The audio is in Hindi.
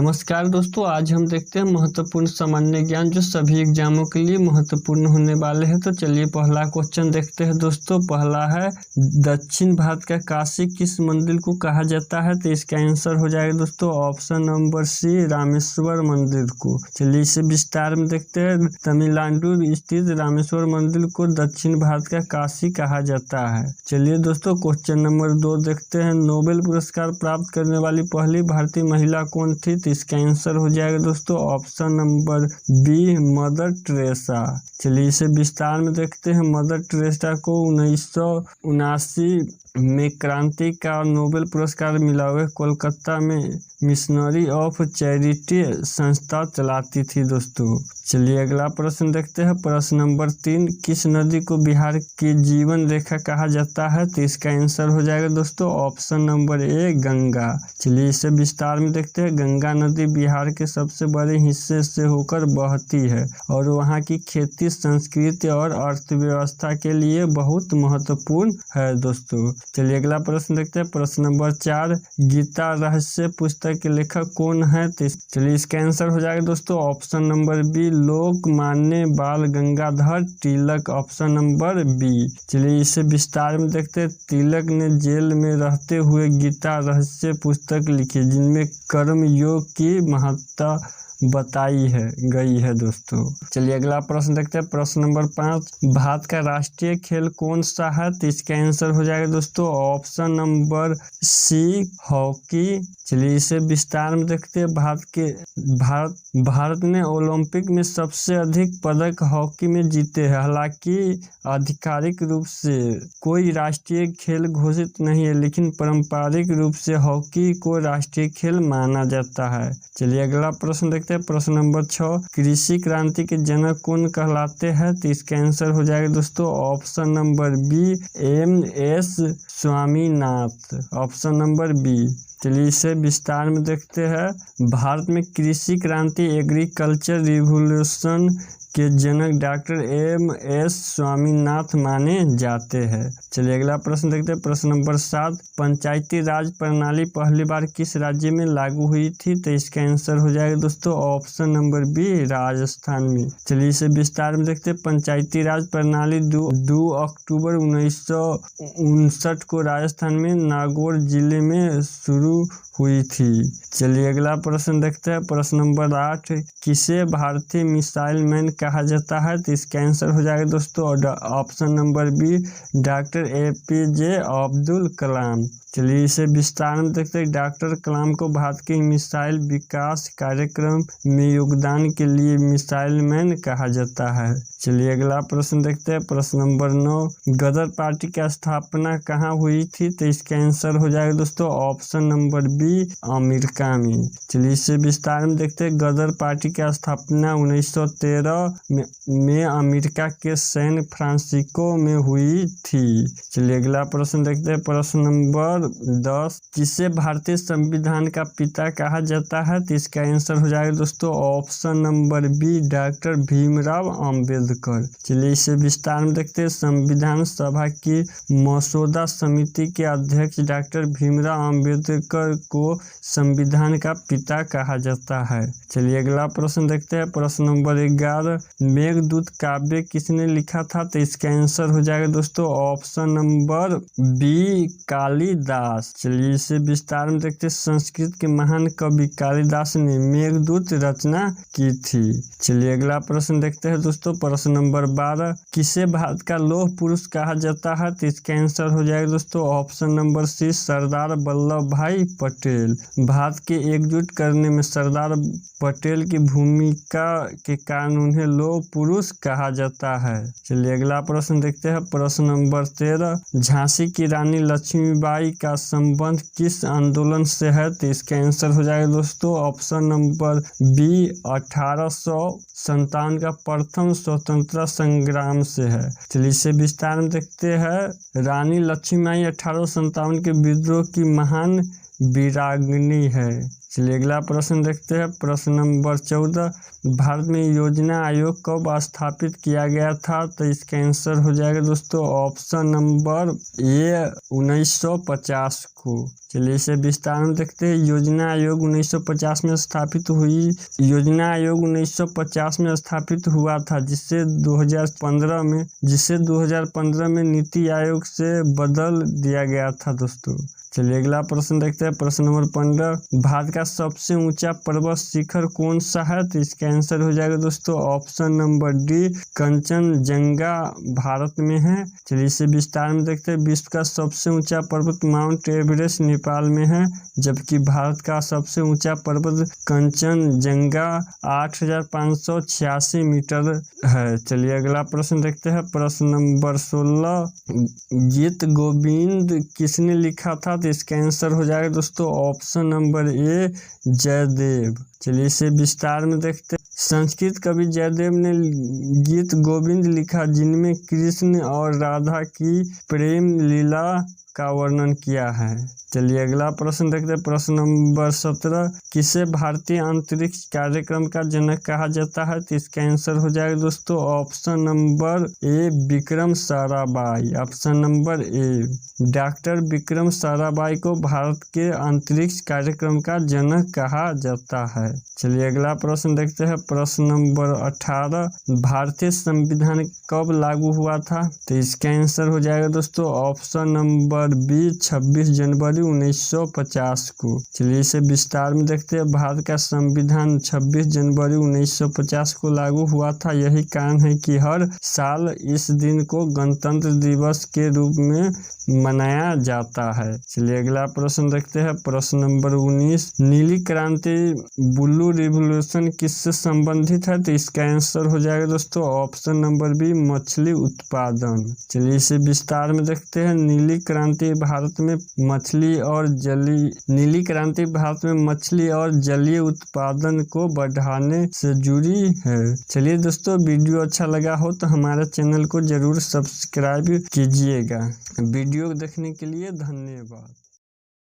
नमस्कार दोस्तों, आज हम देखते हैं महत्वपूर्ण सामान्य ज्ञान जो सभी एग्जामों के लिए महत्वपूर्ण होने वाले हैं। तो चलिए पहला क्वेश्चन देखते हैं दोस्तों। पहला है, दक्षिण भारत का काशी किस मंदिर को कहा जाता है? तो इसका आंसर हो जाएगा दोस्तों ऑप्शन नंबर सी, रामेश्वर मंदिर को। चलिए इसे विस्तार में देखते हैं। तमिलनाडु स्थित रामेश्वर मंदिर को दक्षिण भारत का काशी कहा जाता है। चलिए दोस्तों क्वेश्चन नंबर 2 देखते हैं। नोबेल पुरस्कार प्राप्त करने वाली पहली भारतीय महिला कौन थी? तो इसका आंसर हो जाएगा दोस्तों option number B, Mother Teresa. चलिए इसे विस्तार में देखते हैं। मदर टेरेसा को 1979 में क्रांति का नोबेल पुरस्कार मिला। हुआ कोलकाता में मिशनरी ऑफ चैरिटी संस्था चलाती थी दोस्तों। चलिए अगला प्रश्न देखते हैं। प्रश्न नंबर 3, किस नदी को बिहार की जीवन रेखा कहा जाता है? तो इसका आंसर हो जाएगा दोस्तों ऑप्शन नंबर ए, गंगा। चलिए इसे विस्तार में देखते हैं। गंगा नदी बिहार के सबसे बड़े हिस्से से होकर बहती है और वहाँ की खेती, संस्कृति और अर्थव्यवस्था के लिए बहुत महत्वपूर्ण है दोस्तों। चलिए अगला प्रश्न देखते हैं। प्रश्न नंबर 4, गीता रहस्य पुस्तक के लेखक कौन है? तो चलिए इसका आंसर हो जाएगा दोस्तों option number B, Lokmanya Bal Gangadhar Tilak. Option number B. चलिए इसे विस्तार में देखते हैं। तिलक ने जेल में रहते हुए गीता रहस्य पुस्तक लिखी, जिनमें कर्म योग की महत्ता बताई गई है दोस्तों। चलिए अगला प्रश्न देखते हैं। प्रश्न नंबर 5, भारत का राष्ट्रीय खेल कौन सा है? तो इसका आंसर हो जाएगा दोस्तों ऑप्शन नंबर सी, हॉकी। चलिए इसे विस्तार में देखते हैं। भारत ने ओलंपिक में सबसे अधिक पदक हॉकी में जीते हैं। हालांकि आधिकारिक रूप से कोई राष्ट्रीय खेल घोषित नहीं है, लेकिन पारंपरिक रूप से हॉकी को राष्ट्रीय खेल माना जाता है। चलिए अगला प्रश्न देखते हैं। प्रश्न नंबर 6, कृषि क्रांति के जनक कौन कहलाते हैं? तो इसका आंसर हो जाएगा दोस्तों option number B, MS Swaminath. Option number B. चलिए इसे विस्तार में देखते हैं। भारत में कृषि क्रांति, एग्रीकल्चर रिवोल्यूशन के जनक डॉक्टर MS स्वामीनाथ माने जाते हैं। चलिए अगला प्रश्न देखते हैं। प्रश्न नंबर 7, पंचायती राज प्रणाली पहली बार किस राज्य में लागू हुई थी? तो इसका आंसर हो जाएगा दोस्तों ऑप्शन नंबर बी, राजस्थान में। चलिए इसे विस्तार में देखते हैं। पंचायती राज प्रणाली 2 अक्टूबर 1959 को राजस्थान में नागौर जिले में शुरू हुई थी। चलिए अगला प्रश्न देखते हैं। प्रश्न नंबर 8, किसे भारतीय मिसाइल मैन कहा जाता है? तो इसका आंसर हो जाएगा दोस्तों option number B, doctor APJ Abdul Kalam. चलिए इसे विस्तार में देखते हैं। डॉक्टर कलाम को भारत के मिसाइल विकास कार्यक्रम में योगदान के लिए मिसाइल मैन कहा जाता है। चलिए अगला प्रश्न देखते हैं। प्रश्न नंबर 9, गदर पार्टी की स्थापना कहाँ हुई थी? तो इसका आंसर हो जाएगा दोस्तों ऑप्शन नंबर बी, अमेरिका में। चलिए इसे विस्तार में देखते हैं। गदर पार्टी की स्थापना 1913 में अमेरिका के सैन फ्रांसिस्को में हुई थी। चलिए अगला प्रश्न देखते हैं। प्रश्न नंबर 10, किसे भारतीय संविधान का पिता कहा जाता है? तो इसका आंसर हो जाएगा दोस्तों option number B, doctor Bhimrao Ambedkar. चलिए इसे विस्तार में देखते हैं। संविधान सभा की मसौदा समिति के अध्यक्ष डॉक्टर भीमराव अंबेडकर को संविधान का पिता कहा जाता है। चलिए अगला प्रश्न देखते हैं। प्रश्न नंबर 11, मेघदूत काव्य किसने लिखा था? तो इसका आंसर हो जाएगा दोस्तों ऑप्शन नंबर बी, कालिदास। चलिए इसे विस्तार में देखते हैं। संस्कृत के महान कवि कालिदास ने मेघदूत रचना की थी। चलिए अगला प्रश्न देखते हैं दोस्तों। प्रश्न नंबर 12, किसे भारत का लौह पुरुष कहा जाता है? तो इसका आंसर हो जाएगा दोस्तों option number C, Sardar Vallabh भाई पटेल। भारत के एकजुट करने में सरदार पटेल की भूमिका के कारण उन्हें लौह पुरुष कहा जाता है। चलिए अगला प्रश्न देखते हैं। प्रश्न नंबर 13, झांसी की रानी लक्ष्मीबाई का संबंध किस आंदोलन से है? तो इसका आंसर हो जाएगा दोस्तों ऑप्शन नंबर बी, 1857 का प्रथम स्वतंत्रता संग्राम से है। चलिए इसे विस्तार में देखते हैं। रानी लक्ष्मीबाई 1857 के विद्रोह की महान वीरांगनी है। चलिए अगला प्रश्न देखते हैं। प्रश्न नंबर 14, भारत में योजना आयोग कब स्थापित किया गया था? तो इसका आंसर हो जाएगा दोस्तों ऑप्शन नंबर ए 1950 को। चलिए इसे विस्तार में देखते हैं। योजना आयोग 1950 में स्थापित हुई। योजना आयोग 1950 में स्थापित हुआ था, जिसे 2015 में नीति आयोग से बदल दिया गया था दोस्तों। चलिए अगला प्रश्न देखते हैं। प्रश्न नंबर 15, भारत का सबसे ऊंचा पर्वत शिखर कौन सा है? तो इसका आंसर हो जाएगा दोस्तों option number D Kanchenjunga Bharat में है। चलिए इसे विस्तार में देखते हैं। विश्व का सबसे ऊंचा पर्वत माउंट एवरेस्ट नेपाल में है, जबकि भारत का सबसे ऊंचा पर्वत कंचनजंगा 8586 मीटर है। चलिए अगला प्रश्न देखते हैं। प्रश्न नंबर 16, गीत गोविंद किसने लिखा था? तो इसका आंसर हो जाएगा दोस्तों ऑप्शन नंबर ए जयदेव। चलिए इसे विस्तार में देखते हैं। संस्कृत कवि जयदेव ने गीत गोविंद लिखा, जिनमें कृष्ण और राधा की प्रेम लीला का वर्णन किया है। चलिए अगला प्रश्न देखते हैं। प्रश्न नंबर 17, किसे भारतीय अंतरिक्ष कार्यक्रम का जनक कहा जाता है? तो इसका आंसर हो जाएगा दोस्तों option number A Vikram Sarabhai. Option number A doctor Vikram Sarabhai को भारत के अंतरिक्ष कार्यक्रम का जनक कहा जाता है। चलिए अगला प्रश्न देखते हैं। प्रश्न नंबर 18, भारतीय संविधान कब लागू हुआ था? तो इसका आंसर हो जाएगा दोस्तों ऑप्शन नंबर बी 26 जनवरी 1950 को। चलिए इसे विस्तार में देखते हैं। भारत का संविधान 26 जनवरी 1950 को लागू हुआ था। यही कारण है कि हर साल इस दिन को गणतंत्र दिवस के रूप में मनाया जाता है। चलिए अगला प्रश्न देखते हैं। प्रश्न नंबर 19, नीली क्रांति ब्लू रिवॉल्यूशन किससे संबंधित है? तो इसका आंसर हो जाएगा दोस्तों ऑप्शन नंबर बी मछली उत्पादन। चलिए इसे विस्तार में देखते हैं। नीली क्रांति भारत में मछली और जलीय उत्पादन को बढ़ाने से जुड़ी है। चलिए दोस्तों, वीडियो अच्छा लगा हो तो हमारे चैनल को जरूर सब्सक्राइब कीजिएगा। वीडियो देखने के लिए धन्यवाद।